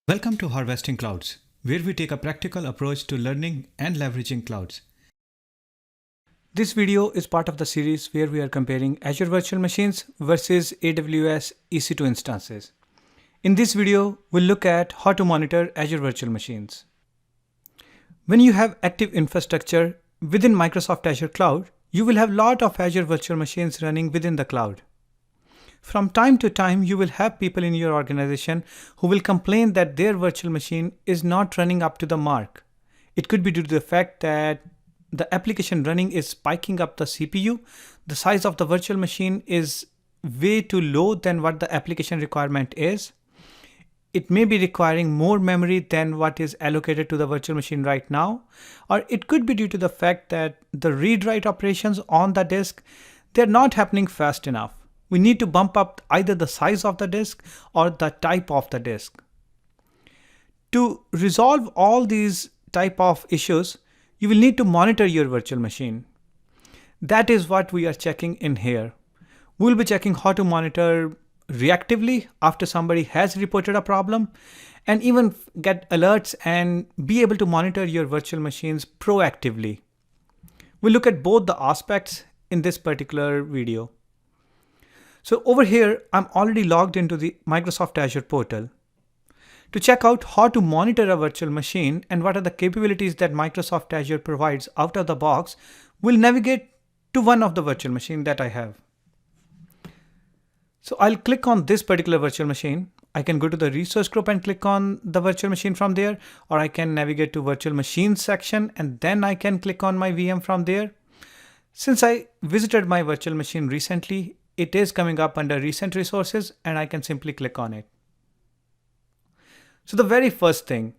Welcome to Harvesting Clouds, where we take a practical approach to learning and leveraging clouds. This video is part of the series where we are comparing Azure Virtual Machines versus AWS EC2 instances. In this video, we'll look at how to monitor Azure Virtual Machines. When you have active infrastructure within Microsoft Azure Cloud, you will have a lot of Azure Virtual Machines running within the cloud. From time to time, you will have people in your organization who will complain that their virtual machine is not running up to the mark. It could be due to the fact that the application running is spiking up the CPU, the size of the virtual machine is way too low than what the application requirement is. It may be requiring more memory than what is allocated to the virtual machine right now, or it could be due to the fact that the read-write operations on the disk, they're not happening fast enough. We need to bump up either the size of the disk or the type of the disk. To resolve all these type of issues, you will need to monitor your virtual machine. That is what we are checking in here. We'll be checking how to monitor reactively after somebody has reported a problem, and even get alerts and be able to monitor your virtual machines proactively. We'll look at both the aspects in this particular video. So over here, I'm already logged into the Microsoft Azure portal. To check out how to monitor a virtual machine and what are the capabilities that Microsoft Azure provides out of the box, we'll navigate to one of the virtual machines that I have. So I'll click on this particular virtual machine. I can go to the resource group and click on the virtual machine from there, or I can navigate to virtual machines section and then I can click on my VM from there. Since I visited my virtual machine recently, it is coming up under recent resources and I can simply click on it. So the very first thing,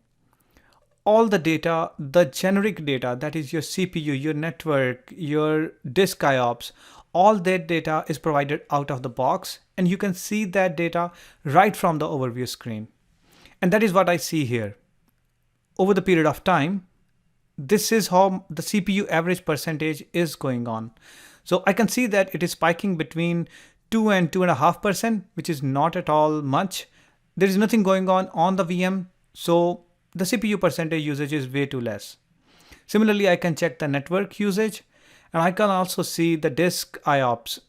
all the data, the generic data, that is your CPU, your network, your disk IOPS, all that data is provided out of the box, and you can see that data right from the overview screen. And that is what I see here. Over the period of time, this is how the CPU average percentage is going on. So I can see that it is spiking between 2 and 2.5%, which is not at all much. There is nothing going on the VM, so the CPU percentage usage is way too less. Similarly, I can check the network usage, and I can also see the disk IOPS,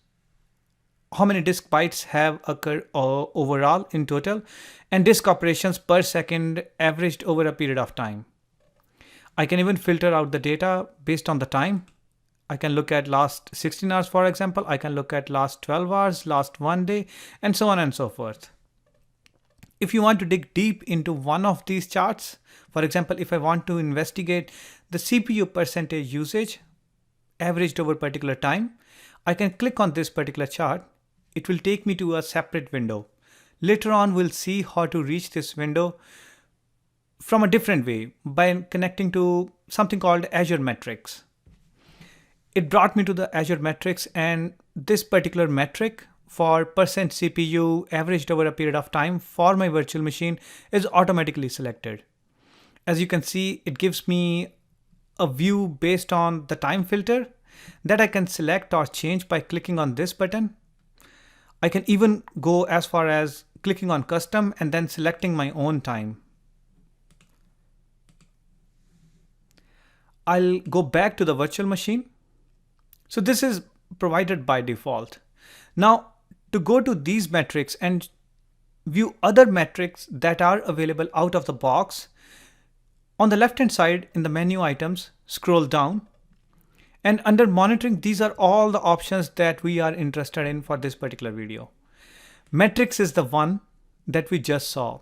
how many disk bytes have occurred overall in total, and disk operations per second averaged over a period of time. I can even filter out the data based on the time. I can look at last 16 hours, for example. I can look at last 12 hours, last 1 day, and so on and so forth. If you want to dig deep into one of these charts, for example, if I want to investigate the CPU percentage usage averaged over a particular time, I can click on this particular chart. It will take me to a separate window. Later on, we'll see how to reach this window from a different way by connecting to something called Azure Metrics. It brought me to the Azure Metrics, and this particular metric for percent CPU averaged over a period of time for my virtual machine is automatically selected. As you can see, it gives me a view based on the time filter that I can select or change by clicking on this button. I can even go as far as clicking on custom and then selecting my own time. I'll go back to the virtual machine. So this is provided by default. Now, to go to these metrics and view other metrics that are available out of the box, on the left hand side in the menu items, scroll down, and under monitoring, these are all the options that we are interested in for this particular video. Metrics is the one that we just saw.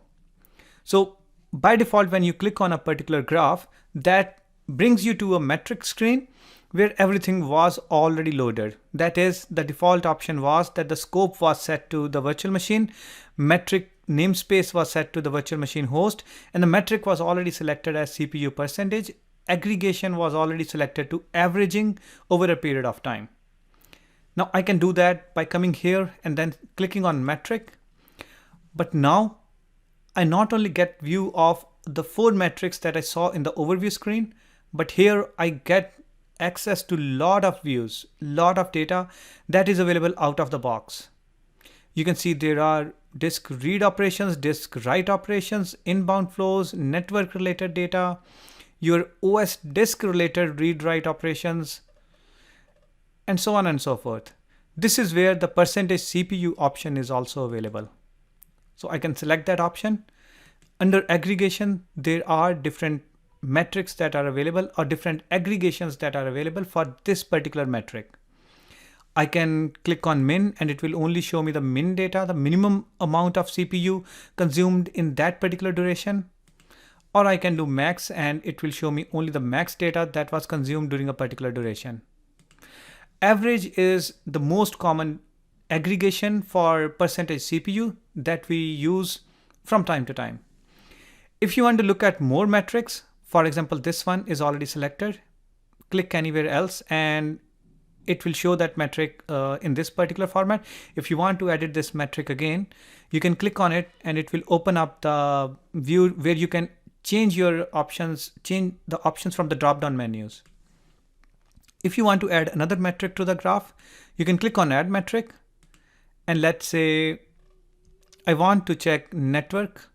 So by default, when you click on a particular graph, that brings you to a metric screen where everything was already loaded. That is, the default option was that the scope was set to the virtual machine, metric namespace was set to the virtual machine host, and the metric was already selected as CPU percentage. Aggregation was already selected to averaging over a period of time. Now I can do that by coming here and then clicking on metric. But now I not only get view of the 4 metrics that I saw in the overview screen, but here I get access to lot of views, lot of data that is available out of the box. You can see there are disk read operations, disk write operations, inbound flows, network related data, your OS disk related read write operations, and so on and so forth. This is where the percentage CPU option is also available. So I can select that option. Under aggregation, there are different metrics that are available or different aggregations that are available for this particular metric. I can click on min and it will only show me the min data, the minimum amount of CPU consumed in that particular duration. Or I can do max and it will show me only the max data that was consumed during a particular duration. Average is the most common aggregation for percentage CPU that we use from time to time. If you want to look at more metrics, for example, this one is already selected, click anywhere else and it will show that metric in this particular format. If you want to edit this metric again, you can click on it and it will open up the view where you can change your options, change the options from the drop-down menus. If you want to add another metric to the graph, you can click on add metric. And let's say I want to check network.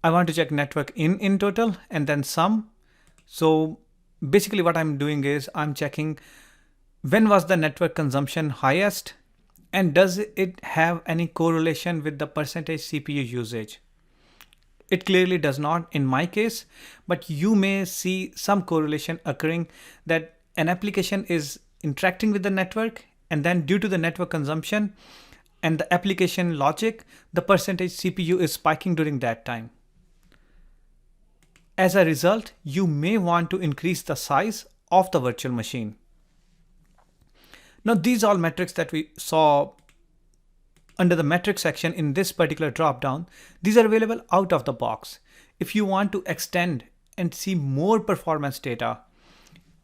I want to check network in total and then sum. So basically what I'm doing is I'm checking when was the network consumption highest and does it have any correlation with the percentage CPU usage. It clearly does not in my case, but you may see some correlation occurring that an application is interacting with the network and then due to the network consumption and the application logic, the percentage CPU is spiking during that time. As a result, you may want to increase the size of the virtual machine. Now, these are all metrics that we saw under the metric section in this particular dropdown. These are available out of the box. If you want to extend and see more performance data,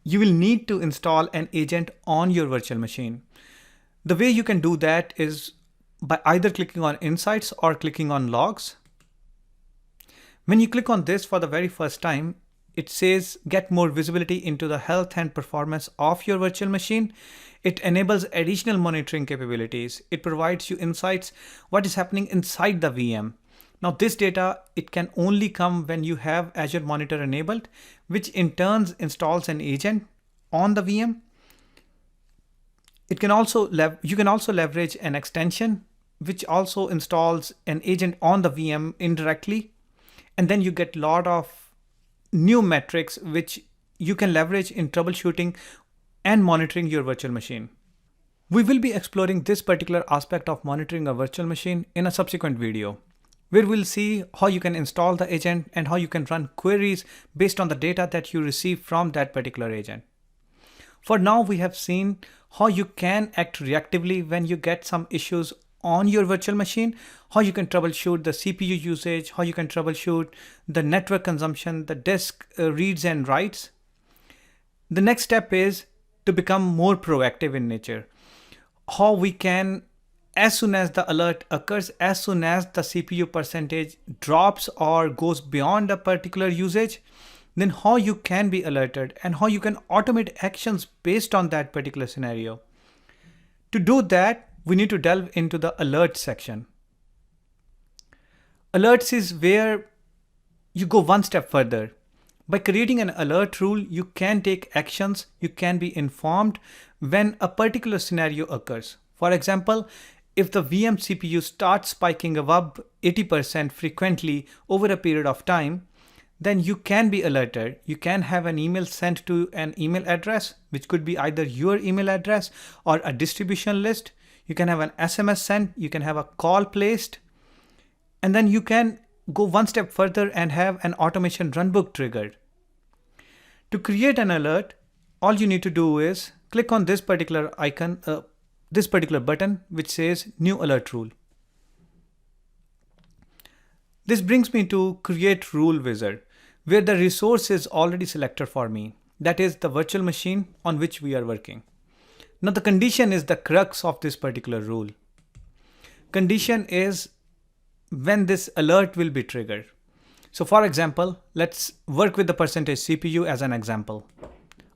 you will need to install an agent on your virtual machine. The way you can do that is by either clicking on Insights or clicking on Logs. When you click on this for the very first time, it says get more visibility into the health and performance of your virtual machine. It enables additional monitoring capabilities. It provides you insights what is happening inside the VM. Now this data, it can only come when you have Azure Monitor enabled, which in turn installs an agent on the VM. You can also leverage an extension which also installs an agent on the VM indirectly. And then you get a lot of new metrics which you can leverage in troubleshooting and monitoring your virtual machine. We will be exploring this particular aspect of monitoring a virtual machine in a subsequent video, where we'll see how you can install the agent and how you can run queries based on the data that you receive from that particular agent. For now, we have seen how you can act reactively when you get some issues on your virtual machine, how you can troubleshoot the CPU usage, how you can troubleshoot the network consumption, the disk reads and writes. The next step is to become more proactive in nature. How we can, as soon as the alert occurs, as soon as the CPU percentage drops or goes beyond a particular usage, then how you can be alerted and how you can automate actions based on that particular scenario. To do that, we need to delve into the alerts section. Alerts is where you go one step further. By creating an alert rule, you can take actions, you can be informed when a particular scenario occurs. For example, if the VM CPU starts spiking above 80% frequently over a period of time, then you can be alerted. You can have an email sent to an email address, which could be either your email address or a distribution list. You can have an SMS sent, you can have a call placed, and then you can go one step further and have an automation runbook triggered. To create an alert, all you need to do is click on this particular icon, this particular button, which says New Alert Rule. This brings me to Create Rule Wizard, where the resource is already selected for me. That is the virtual machine on which we are working. Now the condition is the crux of this particular rule. Condition is when this alert will be triggered. So for example, let's work with the percentage CPU as an example.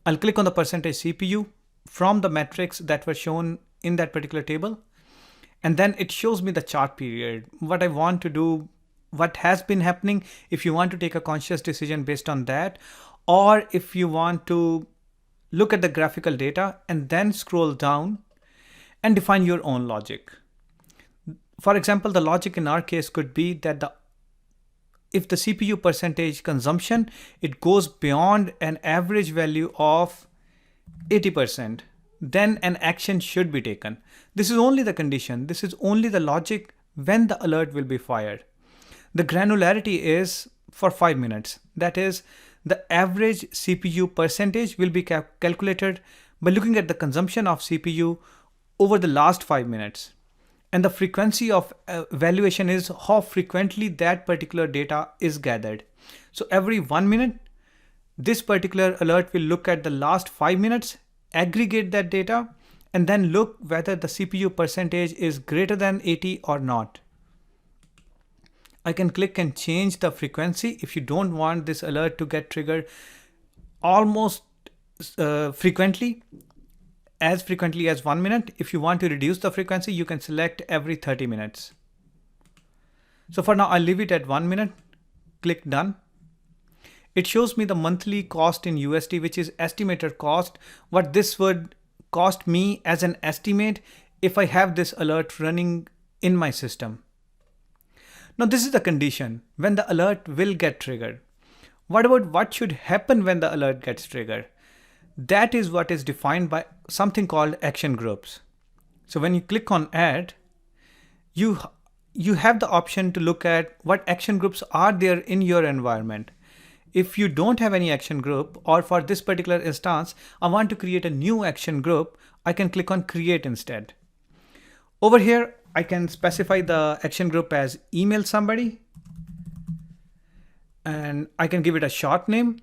I'll click on the percentage CPU from the metrics that were shown in that particular table. And then it shows me the chart period, what I want to do, what has been happening, if you want to take a conscious decision based on that, or if you want to look at the graphical data and then scroll down and define your own logic. For example, the logic in our case could be that if the CPU percentage consumption, it goes beyond an average value of 80%, then an action should be taken. This is only the condition. This is only the logic when the alert will be fired. The granularity is for 5 minutes. That is, the average CPU percentage will be calculated by looking at the consumption of CPU over the last 5 minutes. And the frequency of evaluation is how frequently that particular data is gathered. So every 1 minute, this particular alert will look at the last 5 minutes, aggregate that data, and then look whether the CPU percentage is greater than 80 or not. I can click and change the frequency if you don't want this alert to get triggered almost frequently as 1 minute. If you want to reduce the frequency, you can select every 30 minutes. So for now, I'll leave it at 1 minute. Click done. It shows me the monthly cost in USD, which is estimated cost, what this would cost me as an estimate if I have this alert running in my system. Now this is the condition when the alert will get triggered. What about what should happen when the alert gets triggered? That is what is defined by something called action groups. So when you click on add, you have the option to look at what action groups are there in your environment. If you don't have any action group, or for this particular instance, I want to create a new action group, I can click on create instead. Over here, I can specify the action group as email somebody, and I can give it a short name.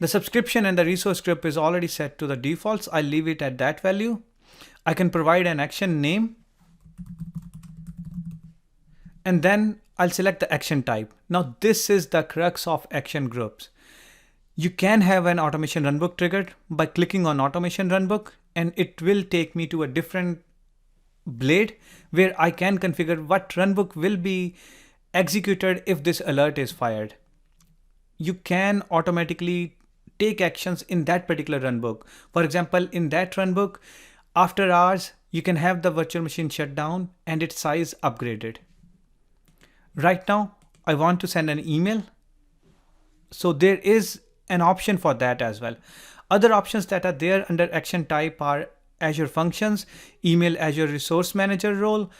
The subscription and the resource group is already set to the defaults. I'll leave it at that value. I can provide an action name, and then I'll select the action type. Now this is the crux of action groups. You can have an automation runbook triggered by clicking on automation runbook, and it will take me to a different blade where I can configure what runbook will be executed if this alert is fired. You can automatically take actions in that particular runbook. For example, in that runbook, after hours, you can have the virtual machine shut down and its size upgraded. Right now, I want to send an email. So there is an option for that as well. Other options that are there under action type are Azure Functions, Email Azure Resource Manager role,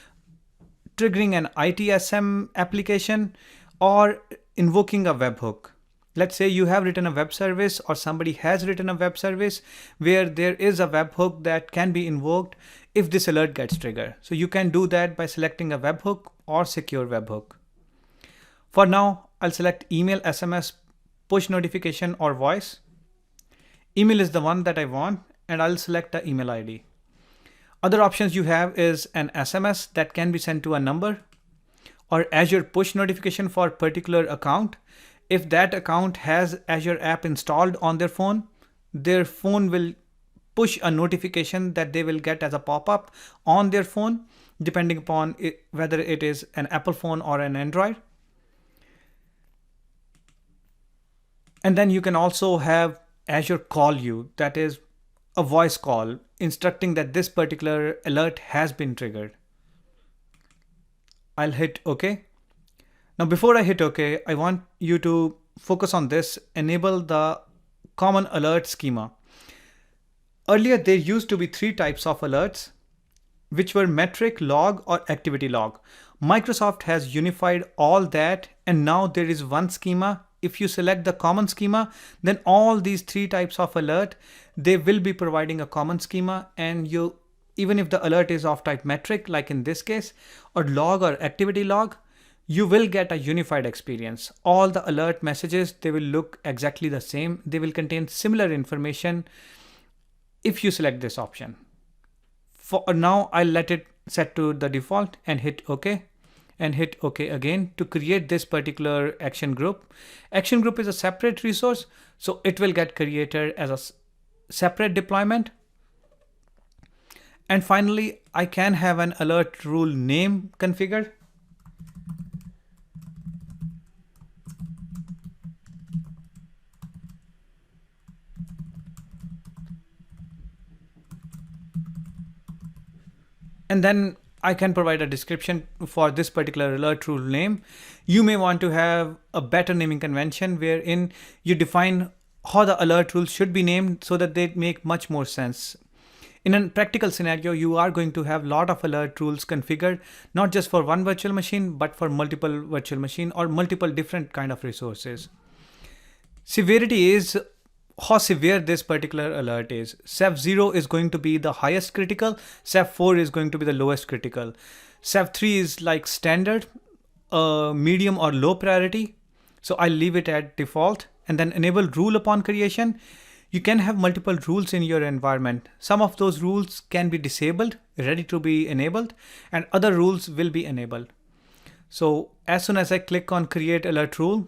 triggering an ITSM application, or invoking a webhook. Let's say you have written a web service, or somebody has written a web service where there is a webhook that can be invoked if this alert gets triggered. So you can do that by selecting a webhook or secure webhook. For now, I'll select email, SMS, push notification, or voice. Email is the one that I want, and I'll select the email ID. Other options you have is an SMS that can be sent to a number, or Azure push notification for a particular account. If that account has Azure app installed on their phone will push a notification that they will get as a pop-up on their phone, depending upon whether it is an Apple phone or an Android. And then you can also have Azure call you, that is a voice call instructing that this particular alert has been triggered. I'll hit OK. Now before I hit OK, I want you to focus on this, enable the common alert schema. Earlier there used to be 3 types of alerts, which were metric, log, or activity log. Microsoft has unified all that, and now there is one schema. If you select the common schema, then all these 3 types of alert, they will be providing a common schema, and even if the alert is of type metric, like in this case, or log or activity log, you will get a unified experience. All the alert messages, they will look exactly the same. They will contain similar information if you select this option. For now, I'll let it set to the default and hit OK. And hit OK again to create this particular action group. Action group is a separate resource, so it will get created as a separate deployment. And finally, I can have an alert rule name configured. And then I can provide a description for this particular alert rule name. You may want to have a better naming convention wherein you define how the alert rules should be named so that they make much more sense. In a practical scenario, you are going to have a lot of alert rules configured, not just for one virtual machine, but for multiple virtual machine or multiple different kind of resources. Severity is how severe this particular alert is. SEV 0 is going to be the highest critical, SEV 4 is going to be the lowest critical. SEV 3 is like standard, medium or low priority. So I'll leave it at default and then enable rule upon creation. You can have multiple rules in your environment. Some of those rules can be disabled, ready to be enabled, and other rules will be enabled. So as soon as I click on create alert rule,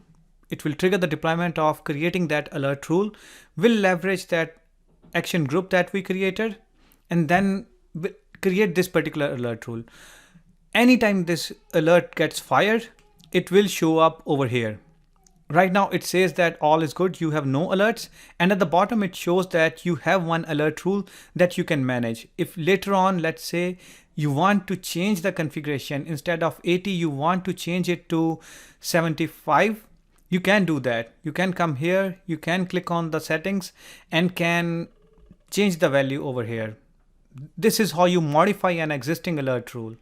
it will trigger the deployment of creating that alert rule. We'll leverage that action group that we created and then create this particular alert rule. Anytime this alert gets fired, it will show up over here. Right now it says that all is good, you have no alerts, and at the bottom it shows that you have one alert rule that you can manage. If later on, let's say you want to change the configuration, instead of 80 you want to change it to 75, you can do that. You can come here, you can click on the settings and can change the value over here. This is how you modify an existing alert rule.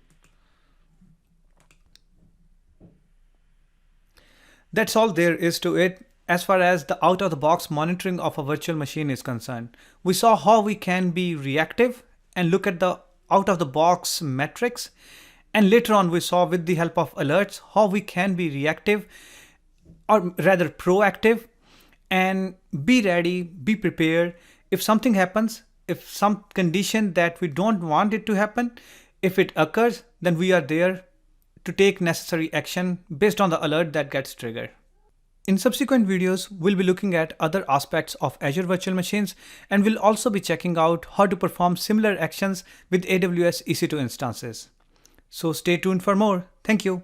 That's all there is to it as far as the out-of-the-box monitoring of a virtual machine is concerned. We saw how we can be reactive and look at the out-of-the-box metrics. And later on, we saw with the help of alerts how we can be reactive, or rather proactive, and be ready, be prepared. If something happens, if some condition that we don't want it to happen, if it occurs, then we are there to take necessary action based on the alert that gets triggered. In subsequent videos, we'll be looking at other aspects of Azure Virtual Machines, and we'll also be checking out how to perform similar actions with AWS EC2 instances. So stay tuned for more. Thank you.